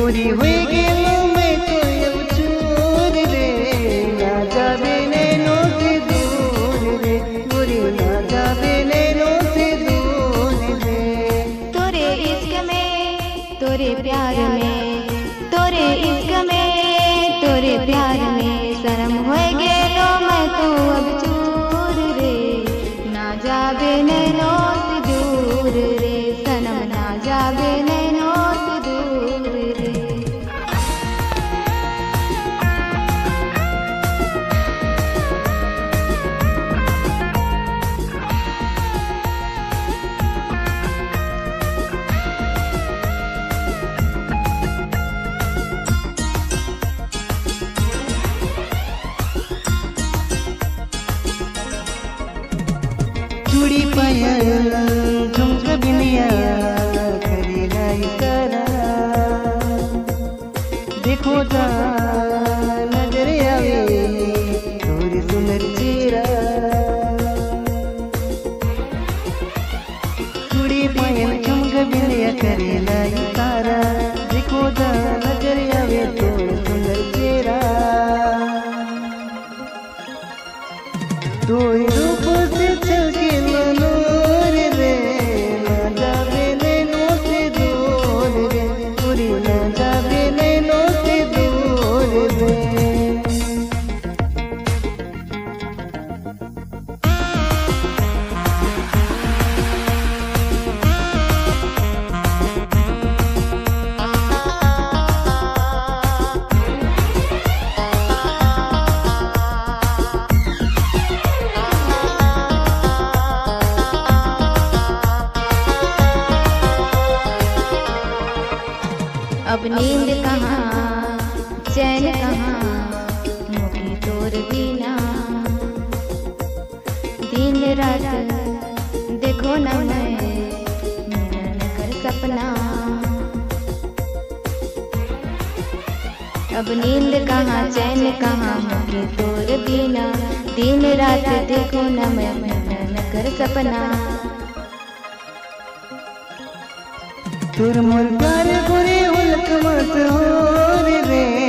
गोरी हुई गेलो मैं तो अब चूर रे, ना जाबे नैनों से दूर रे, गोरी ना जाबे नैनों से दूर रे। तोरे इश्क में तोरे प्यार में, तोरे इश्क में तोरे प्यार में शर्म हो गेलो मैं तो अब चूर रे, ना जाबे नैनों से दूर रे, सनम ना जाबे नैनों से दूर रे। चूड़ी पायल झुमका बिंदिया करेगा इशारा, देखो जा नजर आवे तोरी सुंदर चेहरा। चूड़ी पायल झुमका बिंदिया करेगा इशारा, देखो जा नजर आवे तोरी सुंदर चेहरा। तोरी रूप से चलके मनोर रे, ना जाबे नैनों से दूर रे, गोरी ना जाबे नैनों से दूर रे। अब नींद कहाँ चैन कहाँ मुखी तोर बिना, दिन रात देखो न मैं मिलन कर सपना। अब नींद कहाँ चैन कहाँ मुखी तोर बिना, दिन रात देखो न मैं मिलन कर सपना। तुर मोर प्यार गोरे उलक मत हो रे।